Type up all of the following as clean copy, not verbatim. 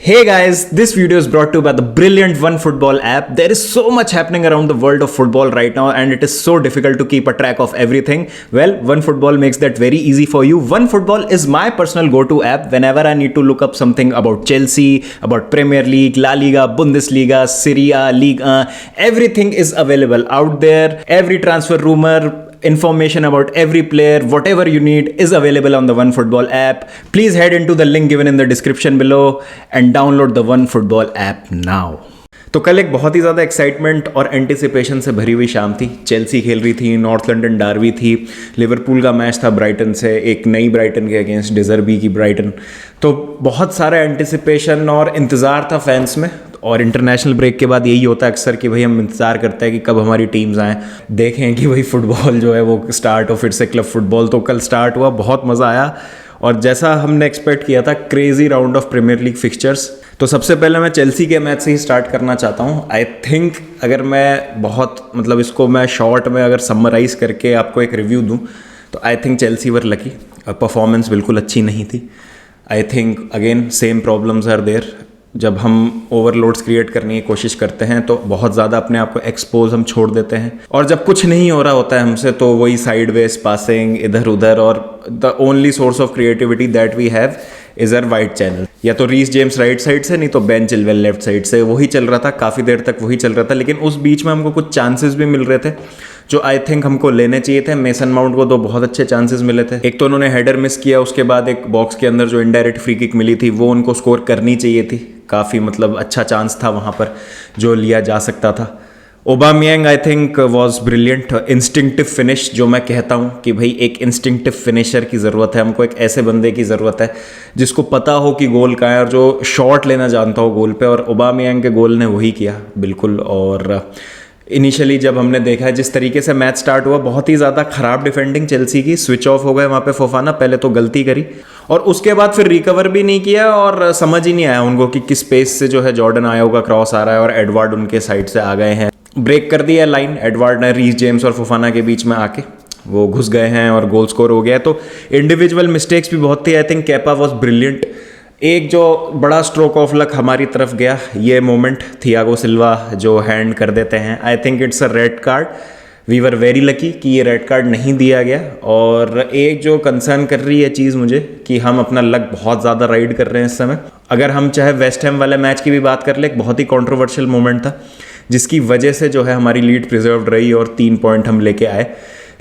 Hey guys, this video is brought to you by the brilliant OneFootball app. There is so much happening around the world of football right now and it is so difficult to keep a track of everything. Well, OneFootball makes that very easy for you. OneFootball is my personal go-to app whenever I need to look up something about Chelsea, about Premier League, La Liga, Bundesliga, Serie A, Ligue 1. Everything is available out there. Every transfer rumor, information about every player, whatever you need is available on the OneFootball app. Please head into the link given in the description below and download the OneFootball app now. तो कल एक बहुत ही ज़्यादा excitement और anticipation से भरी हुई शाम थी। चेल्सी खेल रही थी, नॉर्थ लंदन डार्बी थी, लिवरपूल का मैच था ब्राइटन से, एक नई ब्राइटन के अगेंस्ट डिजर्बी की ब्राइटन। तो बहुत सारा एंटिसिपेशन और इंतज़ार था फैंस में। और इंटरनेशनल ब्रेक के बाद यही होता है अक्सर कि भाई हम इंतज़ार करते हैं कि कब हमारी टीम्स आएँ, देखें कि भाई फुटबॉल जो है वो स्टार्ट हो फिर से क्लब फुटबॉल। तो कल स्टार्ट हुआ, बहुत मज़ा आया और जैसा हमने एक्सपेक्ट किया था, crazy round of premier league fixtures. तो सबसे पहले मैं चेल्सी के मैच से ही स्टार्ट करना चाहता हूँ। आई थिंक अगर मैं बहुत इसको मैं शॉर्ट में अगर समराइज़ करके आपको एक रिव्यू दूँ तो I think Chelsea were lucky. Performance बिल्कुल अच्छी नहीं थी। I think again same problems are there. जब हम ओवरलोड्स क्रिएट करने की कोशिश करते हैं तो बहुत ज़्यादा अपने आप को एक्सपोज हम छोड़ देते हैं और जब कुछ नहीं हो रहा होता है हमसे तो वही साइडवेज पासिंग इधर उधर, और the only source of creativity that we have is our wide channel. या तो रीस जेम्स राइट साइड से, नहीं तो बेन चिलवेल लेफ्ट साइड से। वही चल रहा था, काफ़ी देर तक वही चल रहा था, लेकिन उस बीच में हमको कुछ चांसेस भी मिल रहे थे जो आई थिंक हमको लेने चाहिए थे। मेसन माउंट को तो बहुत अच्छे चांसेस मिले थे। एक तो उन्होंने हेडर मिस किया, उसके बाद एक बॉक्स के अंदर जो इनडायरेक्ट फ्री किक मिली थी वो उनको स्कोर करनी चाहिए थी। काफ़ी अच्छा चांस था वहाँ पर जो लिया जा सकता था। Aubameyang I think was brilliant. Instinctive finish, जो मैं कहता हूँ कि भाई एक इंस्टिंक्टिव फिनिशर की ज़रूरत है हमको, एक ऐसे बंदे की ज़रूरत है जिसको पता हो कि गोल कहाँ है और जो शॉट लेना जानता हो गोल पे, और ओबामियांग के गोल ने वही किया बिल्कुल। और इनिशियली जब हमने देखा है जिस तरीके से मैच स्टार्ट हुआ, बहुत ही ज़्यादा ख़राब डिफेंडिंग चेल्सी की, स्विच ऑफ हो गए वहाँ पे फोफाना। पहले तो गलती करी और उसके बाद फिर रिकवर भी नहीं किया और समझ ही नहीं आया उनको कि किस स्पेस से जो है जॉर्डन आयो का क्रॉस आ रहा है और एडवर्ड उनके साइड से आ गए हैं। ब्रेक कर दिया लाइन एडवर्ड ने, रीस जेम्स और फोफाना के बीच में आके वो घुस गए हैं और गोल स्कोर हो गया। तो इंडिविजुअल मिस्टेक्स भी बहुत थी। I think Kepa was brilliant. एक जो बड़ा स्ट्रोक ऑफ लक हमारी तरफ गया, ये मोमेंट थियागो सिल्वा जो हैंड कर देते हैं, I think it's a red card. We were very lucky कि ये रेड कार्ड नहीं दिया गया। और एक जो कंसर्न कर रही है चीज़ मुझे कि हम अपना लक बहुत ज़्यादा राइड कर रहे हैं इस समय। अगर हम चाहे वेस्ट हैम वाले मैच की भी बात कर ले, एक बहुत ही कॉन्ट्रोवर्शियल मोमेंट था जिसकी वजह से जो है हमारी लीड प्रिजर्व रही और 3 पॉइंट हम लेके आए।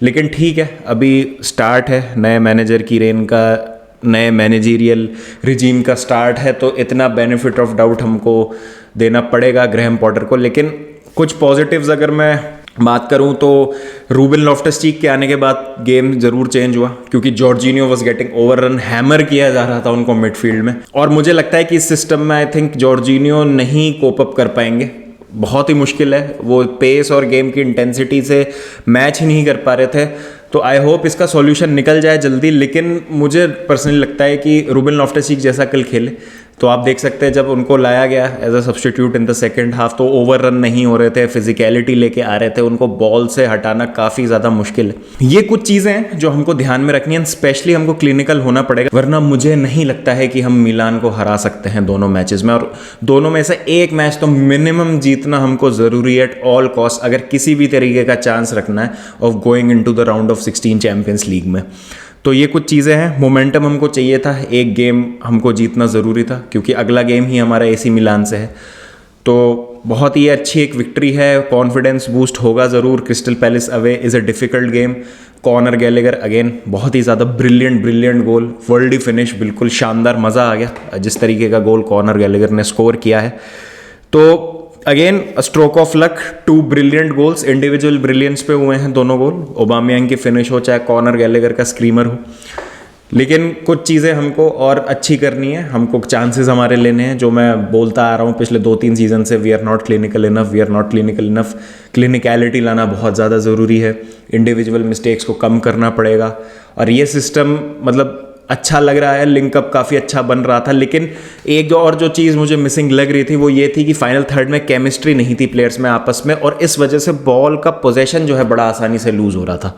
लेकिन ठीक है, अभी स्टार्ट है नए मैनेजर की रेन का, नए मैनेजरियल रिजीम का स्टार्ट है, तो इतना बेनिफिट ऑफ डाउट हमको देना पड़ेगा ग्रैहम पॉटर को। लेकिन कुछ पॉजिटिव्स अगर मैं बात करूं तो रूबेन लॉफ्टस-चीक के आने के बाद गेम ज़रूर चेंज हुआ, क्योंकि Jorginho was getting overrun, hammer किया जा रहा था उनको मिडफील्ड में। और मुझे लगता है कि इस सिस्टम में आई थिंक जॉर्जिनियो नहीं कोप अप कर पाएंगे, बहुत ही मुश्किल है। वो पेस और गेम की इंटेंसिटी से मैच ही नहीं कर पा रहे थे। तो आई होप इसका सॉल्यूशन निकल जाए जल्दी। लेकिन मुझे पर्सनली लगता है कि रूबेन लॉफ्टस-चीक जैसा कल खेले तो आप देख सकते हैं जब उनको लाया गया as a substitute in the second half तो ओवर रन नहीं हो रहे थे, फिजिकलिटी लेके आ रहे थे, उनको बॉल से हटाना काफ़ी ज़्यादा मुश्किल है। ये कुछ चीज़ें हैं जो हमको ध्यान में रखनी है, स्पेशली हमको क्लिनिकल होना पड़ेगा, वरना मुझे नहीं लगता है कि हम मिलान को हरा सकते हैं दोनों मैचेस में। और दोनों में से एक मैच तो मिनिमम जीतना हमको ज़रूरी है एट ऑल कॉस्ट, अगर किसी भी तरीके का चांस रखना है of going into the round of 16 Champions League में। तो ये कुछ चीज़ें हैं। मोमेंटम हमको चाहिए था, एक गेम हमको जीतना ज़रूरी था क्योंकि अगला गेम ही हमारा एसी मिलान से है। तो बहुत ही अच्छी एक विक्ट्री है, कॉन्फिडेंस बूस्ट होगा ज़रूर। Crystal Palace away is a difficult game. Conor Gallagher again बहुत ही ज़्यादा ब्रिलियंट गोल, वर्ल्ड फिनिश, बिल्कुल शानदार, मज़ा आ गया जिस तरीके का गोल कॉनर गैलेगर ने स्कोर किया है। तो again stroke of luck, 2 brilliant goals, individual brilliance पे हुए हैं दोनों गोल। ओबामियांग की फिनिश हो चाहे कॉनर गैलेगर का स्क्रीमर हो। लेकिन कुछ चीज़ें हमको और अच्छी करनी है, हमको चांसेस हमारे लेने हैं, जो मैं बोलता आ रहा हूँ पिछले 2-3 सीजन से, we are not clinical enough. Clinicality लाना बहुत ज़्यादा ज़रूरी है, इंडिविजुअल मिस्टेक्स को कम करना पड़ेगा। और ये सिस्टम अच्छा लग रहा है, लिंकअप काफ़ी अच्छा बन रहा था। लेकिन एक जो चीज़ मुझे मिसिंग लग रही थी वो ये थी कि फाइनल थर्ड में केमिस्ट्री नहीं थी प्लेयर्स में आपस में, और इस वजह से बॉल का पोजेशन जो है बड़ा आसानी से लूज़ हो रहा था।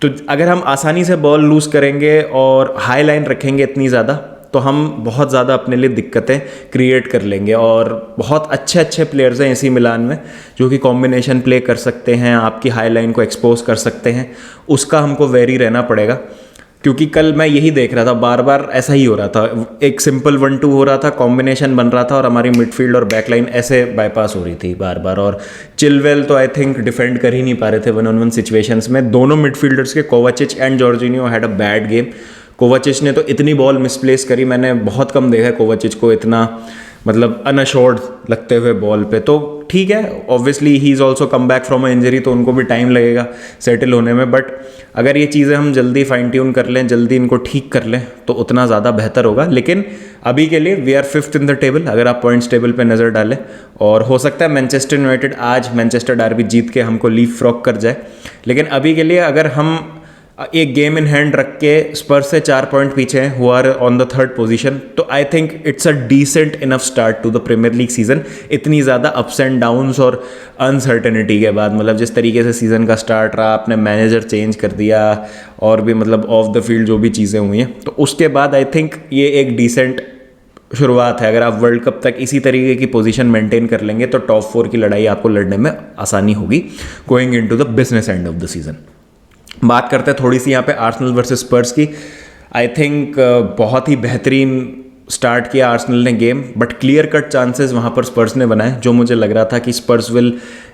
तो अगर हम आसानी से बॉल लूज़ करेंगे और हाई लाइन रखेंगे इतनी ज़्यादा तो हम बहुत ज़्यादा अपने लिए दिक्कतें क्रिएट कर लेंगे। और बहुत अच्छे अच्छे प्लेयर्स हैं एसी मिलान में जो कि कॉम्बिनेशन प्ले कर सकते हैं, आपकी हाई लाइन को एक्सपोज कर सकते हैं, उसका हमको वेरी रहना पड़ेगा। क्योंकि कल मैं यही देख रहा था, बार बार ऐसा ही हो रहा था, एक सिंपल 1-2 हो रहा था, कॉम्बिनेशन बन रहा था और हमारी मिडफील्ड और बैकलाइन ऐसे बाईपास हो रही थी बार बार। और चिलवेल तो आई थिंक डिफेंड कर ही नहीं पा रहे थे 1-on-1 सिचुएशंस में। दोनों मिडफील्डर्स के कोवाचिच and Jorginho had a bad game. कोवाचिच ने तो इतनी बॉल मिसप्लेस करी, मैंने बहुत कम देखा है कोवाचिच को इतना मतलब अनअश्योर्ड लगते हुए बॉल पे। तो ठीक है, obviously he is also come back from a injury, तो उनको भी टाइम लगेगा सेटल होने में। बट अगर ये चीज़ें हम जल्दी फाइन ट्यून कर लें, जल्दी इनको ठीक कर लें, तो उतना ज़्यादा बेहतर होगा। लेकिन अभी के लिए we are 5th in the table, अगर आप पॉइंट्स टेबल पे नज़र डालें। और हो सकता है मैनचेस्टर यूनाइटेड आज मैनचेस्टर डर्बी जीत के हमको लीप फ्रॉक कर जाए। लेकिन अभी के लिए अगर हम एक गेम इन हैंड रख के स्पर्स से 4 पॉइंट पीछे हैं, who are on the 3rd position, तो I think it's a decent enough start to the Premier League season. इतनी ज़्यादा अप्स एंड डाउन्स और अनसर्टेनिटी के बाद, मतलब जिस तरीके से सीज़न का स्टार्ट रहा, आपने मैनेजर चेंज कर दिया और भी मतलब ऑफ द फील्ड जो भी चीज़ें हुई हैं, तो उसके बाद आई थिंक ये एक डिसेंट शुरुआत है। अगर आप वर्ल्ड कप तक इसी तरीके की पोजीशन मेंटेन कर लेंगे तो टॉप 4 की लड़ाई आपको लड़ने में आसानी होगी going into the business end of the season. बात करते हैं थोड़ी सी यहाँ पे आर्सेनल वर्सेस स्पर्स की। आई थिंक बहुत ही बेहतरीन स्टार्ट किया आर्सेनल ने game, but clear cut chances वहाँ पर स्पर्स ने बनाए, जो मुझे लग रहा था कि स्पर्स विल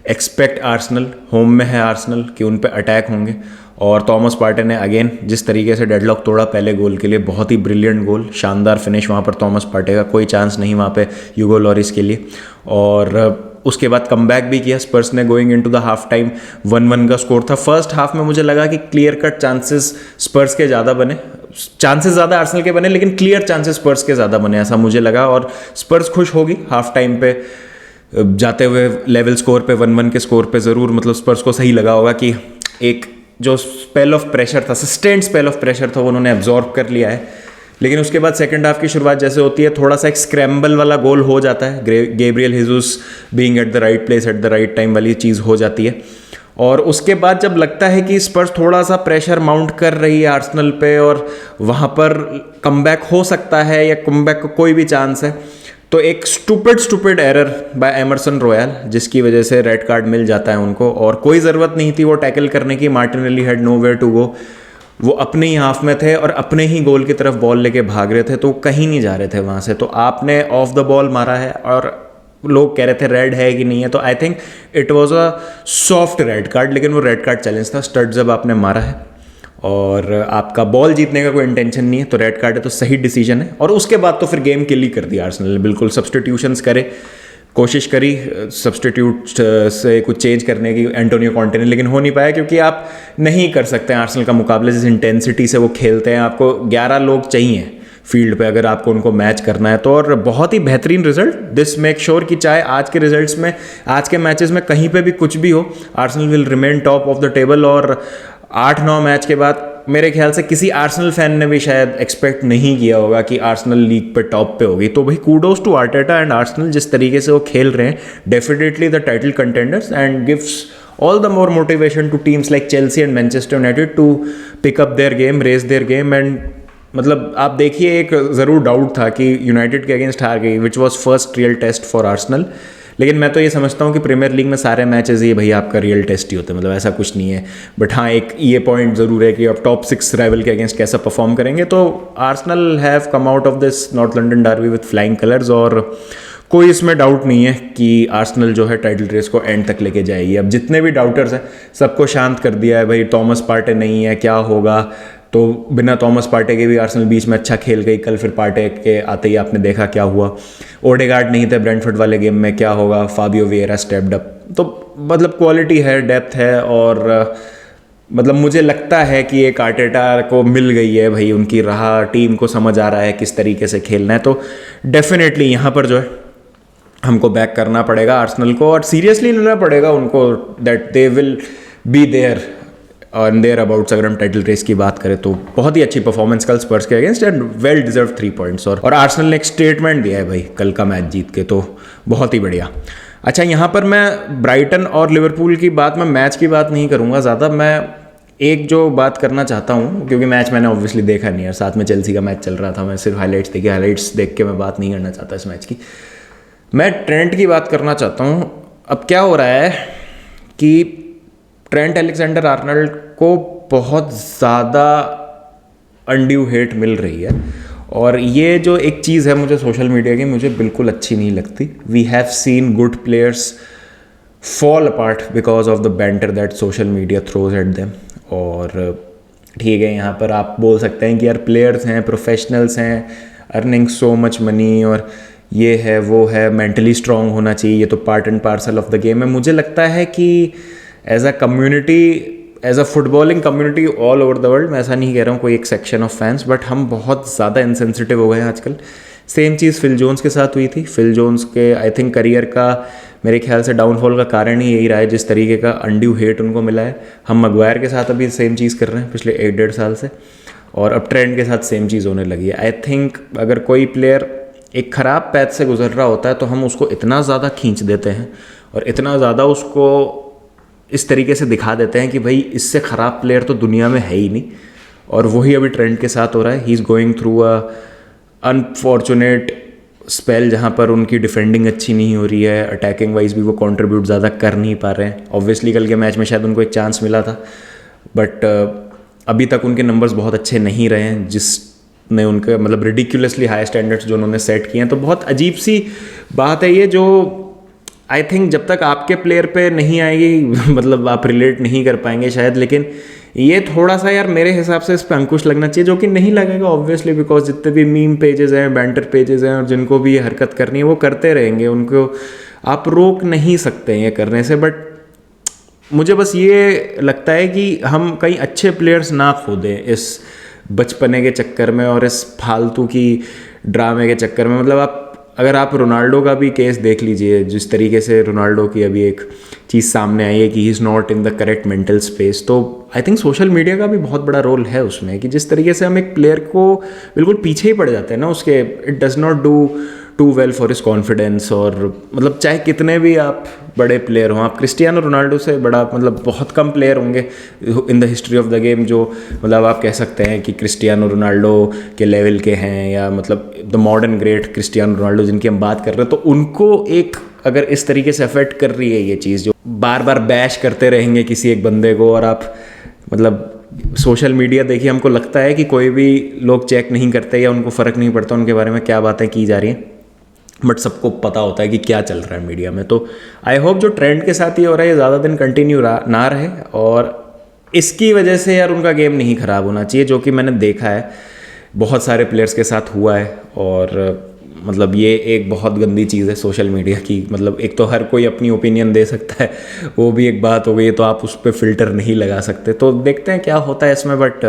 एक्सपेक्ट आर्सेनल, होम में है आर्सेनल, कि उन पे अटैक होंगे। और थॉमस पार्टे ने अगेन जिस तरीके से डेडलॉक तोड़ा पहले गोल के लिए, बहुत ही ब्रिलियंट गोल, शानदार फिनिश वहाँ पर थॉमस पार्टे का, कोई चांस नहीं वहाँ पे ह्यूगो लॉरिस के लिए। और उसके बाद कमबैक भी किया स्पर्स ने going into the half time. 1-1 का स्कोर था। फर्स्ट हाफ में मुझे लगा कि क्लियर कट चांसेस स्पर्स के ज़्यादा बने, चांसेस ज़्यादा आर्सेनल के बने, लेकिन क्लियर चांसेस स्पर्स के ज़्यादा बने, ऐसा मुझे लगा। और स्पर्स खुश होगी हाफ टाइम पे जाते हुए लेवल स्कोर पे, 1-1 के स्कोर पे ज़रूर, मतलब स्पर्स को सही लगा होगा कि एक जो स्पेल ऑफ प्रेशर था, सस्टेन्ड स्पेल ऑफ प्रेशर था, वो उन्होंने एब्जॉर्ब कर लिया है। लेकिन उसके बाद सेकंड हाफ की शुरुआत जैसे होती है, थोड़ा सा एक स्क्रैम्बल वाला गोल हो जाता है, Gabriel Jesus being at the right place at the right time वाली चीज़ हो जाती है। और उसके बाद जब लगता है कि स्पर्स थोड़ा सा प्रेशर माउंट कर रही है आर्सेनल पे और वहाँ पर कमबैक हो सकता है या कमबैक का कोई भी चांस है, तो एक stupid error by Emerson Royal, जिसकी वजह से रेड कार्ड मिल जाता है उनको। और कोई ज़रूरत नहीं थी वो टैकल करने की, Martinelli had nowhere to go, वो अपने ही हाफ में थे और अपने ही गोल की तरफ बॉल लेके भाग रहे थे, तो कहीं नहीं जा रहे थे वहाँ से। तो आपने ऑफ द बॉल मारा है और लोग कह रहे थे रेड है कि नहीं है, तो I think it was a soft red card, लेकिन वो रेड कार्ड चैलेंज था। स्टड जब आपने मारा है और आपका बॉल जीतने का कोई इंटेंशन नहीं है, तो रेड कार्ड है, तो सही डिसीजन है। और उसके बाद तो फिर गेम किल ही कर दिया आर्सेनल ने, बिल्कुल सब्स्टिट्यूशंस करे, कोशिश करी सब्स्टिट्यूट से कुछ चेंज करने की एंटोनियो कॉन्टे ने, लेकिन हो नहीं पाया, क्योंकि आप नहीं कर सकते हैं आर्सेनल का मुकाबला जिस इंटेंसिटी से वो खेलते हैं। आपको 11 लोग चाहिए फील्ड पे अगर आपको उनको मैच करना है तो। और बहुत ही बेहतरीन रिजल्ट, दिस मेक श्योर कि चाहे आज के रिजल्ट्स में, आज के मैचेस में कहीं पे भी कुछ भी हो, Arsenal will remain top of the table. और 8-9 मैच के बाद मेरे ख्याल से किसी आर्सेनल फैन ने भी शायद एक्सपेक्ट नहीं किया होगा कि आर्सेनल लीग पे टॉप पे होगी। तो भाई kudos to Arteta and Arsenal, जिस तरीके से वो खेल रहे हैं, definitely the title contenders, and gives all the more motivation to teams like Chelsea and Manchester United to pick up their game, raise their game। and मतलब आप देखिए, एक ज़रूर डाउट था कि यूनाइटेड के अगेंस्ट हार गई, which was first real test for Arsenal. लेकिन मैं तो ये समझता हूँ कि प्रीमियर लीग में सारे मैचेस ये भैया आपका रियल टेस्ट ही होते हैं, मतलब ऐसा कुछ नहीं है। बट हाँ, एक ये पॉइंट ज़रूर है कि आप टॉप 6 राइवल के अगेंस्ट कैसा परफॉर्म करेंगे। तो Arsenal have come out of this north London derby with flying colours, और कोई इसमें डाउट नहीं है कि आर्सेनल जो है टाइटल रेस को एंड तक लेके जाएगी। अब जितने भी डाउटर्स हैं सबको शांत कर दिया है, भाई थॉमस पार्टे नहीं है, क्या होगा। तो बिना थॉमस पार्टे के भी आर्सेनल बीच में अच्छा खेल गई, कल फिर पार्टे के आते ही आपने देखा क्या हुआ। ओडेगार्ड नहीं थे ब्रेंटफोर्ड वाले गेम में, क्या होगा। Fabio Vieira stepped up. तो मतलब क्वालिटी है, डेप्थ है, और मतलब मुझे लगता है कि एक आर्टेटा को मिल गई है भाई उनकी राह, टीम को समझ आ रहा है किस तरीके से खेलना है। तो डेफिनेटली यहाँ पर जो है हमको बैक करना पड़ेगा आर्सेनल को, और सीरियसली लेना पड़ेगा उनको, that they will be there on thereabouts. अगर हम टाइटल रेस की बात करें तो बहुत ही अच्छी परफॉर्मेंस कल स्पर्स के against, and well deserve 3 points. और आर्सेनल ने एक स्टेटमेंट दिया है भाई कल का मैच जीत के, तो बहुत ही बढ़िया। अच्छा, यहाँ पर मैं ब्राइटन और लिवरपूल की बात, मैं मैच की बात नहीं करूँगा ज़्यादा, मैं एक जो बात करना चाहता हूँ, क्योंकि मैच मैंने ऑब्वियसली देखा नहीं है, साथ में चेल्सी का मैच चल रहा था, मैं सिर्फ हाइलाइट्स देखी, हाइलाइट्स देख के मैं बात नहीं करना चाहता इस मैच की। मैं ट्रेंट की बात करना चाहता हूँ। अब क्या हो रहा है कि ट्रेंट अलेक्जेंडर आर्नल्ड को बहुत ज़्यादा अनड्यू हेट मिल रही है, और ये जो एक चीज़ है मुझे सोशल मीडिया की, मुझे बिल्कुल अच्छी नहीं लगती। We have seen good players fall apart because of the banter that social media throws at them. और ठीक है, यहाँ पर आप बोल सकते हैं कि यार प्लेयर्स हैं, प्रोफेशनल्स हैं, अर्निंग सो मच मनी, और ये है वो है, मेंटली स्ट्रांग होना चाहिए, ये तो part and parcel of the game है। मुझे लगता है कि as a community, as a footballing community all over the world, मैं ऐसा नहीं कह रहा हूँ कोई एक सेक्शन ऑफ फैंस, बट हम बहुत ज़्यादा इनसेंसिटिव हो गए हैं आजकल। सेम चीज़ फिल जोन्स के साथ हुई थी। फिल जोन्स के आई थिंक करियर का मेरे ख्याल से डाउनफॉल का कारण ही यही रहा है, जिस तरीके का अनड्यू हेट उनको मिला है। हम मैग्वायर के साथ अभी सेम चीज़ कर रहे हैं पिछले 1-1.5 साल से, और अब ट्रेंट के साथ सेम चीज़ होने लगी है। आई थिंक अगर कोई प्लेयर एक ख़राब पैथ से गुजर रहा होता है तो हम उसको इतना ज़्यादा खींच देते हैं और इतना ज़्यादा उसको इस तरीके से दिखा देते हैं कि भाई इससे ख़राब प्लेयर तो दुनिया में है ही नहीं। और वही अभी ट्रेंट के साथ हो रहा है। He is going through a unfortunate spell जहाँ पर उनकी डिफेंडिंग अच्छी नहीं हो रही है, अटैकिंग वाइज भी वो कंट्रीब्यूट ज़्यादा कर नहीं पा रहे हैं। ऑब्वियसली कल के मैच में शायद उनको एक चांस मिला था, बट अभी तक उनके नंबर्स बहुत अच्छे नहीं रहे हैं, जिसने उनके मतलब रिडिकुलसली हाई स्टैंडर्ड्स जो उन्होंने सेट किए हैं। तो बहुत अजीब सी बात है ये, जो आई थिंक जब तक आपके प्लेयर पे नहीं आएगी मतलब आप रिलेट नहीं कर पाएंगे शायद, लेकिन ये थोड़ा सा यार मेरे हिसाब से इस पर अंकुश लगना चाहिए, जो कि नहीं लगेगा ऑब्वियसली, बिकॉज जितने भी मीम पेजेस हैं, बैंटर पेजेस हैं, और जिनको भी ये हरकत करनी है वो करते रहेंगे, उनको आप रोक नहीं सकते हैं ये करने से। बट मुझे बस ये लगता है कि हम कई अच्छे प्लेयर्स ना खो दें इस बचपने के चक्कर में और इस फालतू की ड्रामे के चक्कर में। मतलब अगर आप रोनाल्डो का भी केस देख लीजिए, जिस तरीके से रोनाल्डो की अभी एक चीज़ सामने आई है कि he is not in the correct mental space, तो आई थिंक सोशल मीडिया का भी बहुत बड़ा रोल है उसमें, कि जिस तरीके से हम एक प्लेयर को बिल्कुल पीछे ही पड़ जाते हैं ना उसके, it does not do too well for his confidence. और मतलब चाहे कितने भी आप बड़े प्लेयर हों, आप क्रिस्टियानो रोनाल्डो से बड़ा मतलब बहुत कम प्लेयर होंगे in the history of the game जो मतलब आप कह सकते हैं कि क्रिस्टियानो रोनाल्डो के लेवल के हैं, या मतलब the modern great Cristiano Ronaldo जिनकी हम बात कर रहे हैं। तो उनको एक अगर इस तरीके से अफेक्ट कर रही है ये चीज़, जो बार बार बैश करते रहेंगे किसी एक बंदे को, और आप मतलब सोशल मीडिया देखिए, हमको लगता है कि कोई भी लोग चेक नहीं करते या उनको फ़र्क नहीं पड़ता उनके बारे में क्या बातें की जा रही हैं, बट सबको पता होता है कि क्या चल रहा है मीडिया में। तो आई होप जो ट्रेंड के साथ ये हो रहा है ये ज़्यादा दिन कंटिन्यू ना रहे, और इसकी वजह से यार उनका गेम नहीं ख़राब होना चाहिए, जो कि मैंने देखा है बहुत सारे प्लेयर्स के साथ हुआ है। और मतलब ये एक बहुत गंदी चीज़ है सोशल मीडिया की। मतलब एक तो हर कोई अपनी ओपिनियन दे सकता है, वो भी एक बात हो गई, तो आप उस पर फ़िल्टर नहीं लगा सकते। तो देखते हैं क्या होता है इसमें, but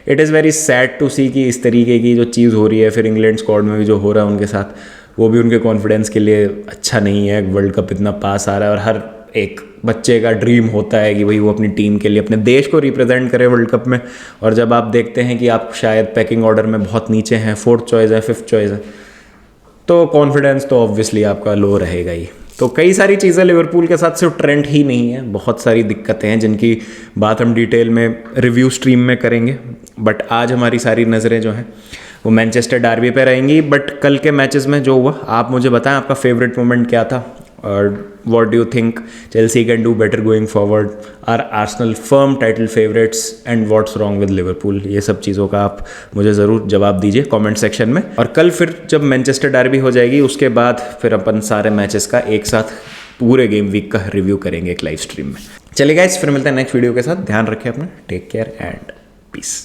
it is very sad to see कि इस तरीके की जो चीज़ हो रही है, फिर इंग्लैंड स्क्वाड में भी जो हो रहा है उनके साथ, वो भी उनके कॉन्फिडेंस के लिए अच्छा नहीं है। वर्ल्ड कप इतना पास आ रहा है और हर एक बच्चे का ड्रीम होता है कि भाई वो अपनी टीम के लिए, अपने देश को रिप्रेजेंट करे वर्ल्ड कप में। और जब आप देखते हैं कि आप शायद पैकिंग ऑर्डर में बहुत नीचे हैं, 4th चॉइस है, 5th चॉइस है, तो कॉन्फिडेंस तो ऑब्वियसली आपका लो रहेगा ही। तो कई सारी चीज़ें लिवरपूल के साथ सिर्फ ट्रेंड ही नहीं है, बहुत सारी दिक्कतें हैं जिनकी बात हम डिटेल में रिव्यू स्ट्रीम में करेंगे। बट आज हमारी सारी नज़रें जो हैं वो मैनचेस्टर डार्बी पे रहेंगी। बट कल के मैचेस में जो हुआ, आप मुझे बताएं आपका फेवरेट मोमेंट क्या था, और what do you think Chelsea can do better going forward, are Arsenal firm title favourites, and what's wrong with Liverpool. ये सब चीज़ों का आप मुझे ज़रूर जवाब दीजिए कमेंट सेक्शन में। और कल फिर जब मैनचेस्टर डार्बी हो जाएगी उसके बाद फिर अपन सारे मैचेस का एक साथ पूरे गेम वीक का रिव्यू करेंगे एक लाइव स्ट्रीम में। चलिए गाइस, फिर मिलते हैं नेक्स्ट वीडियो के साथ। ध्यान रखें अपना, टेक केयर एंड पीस।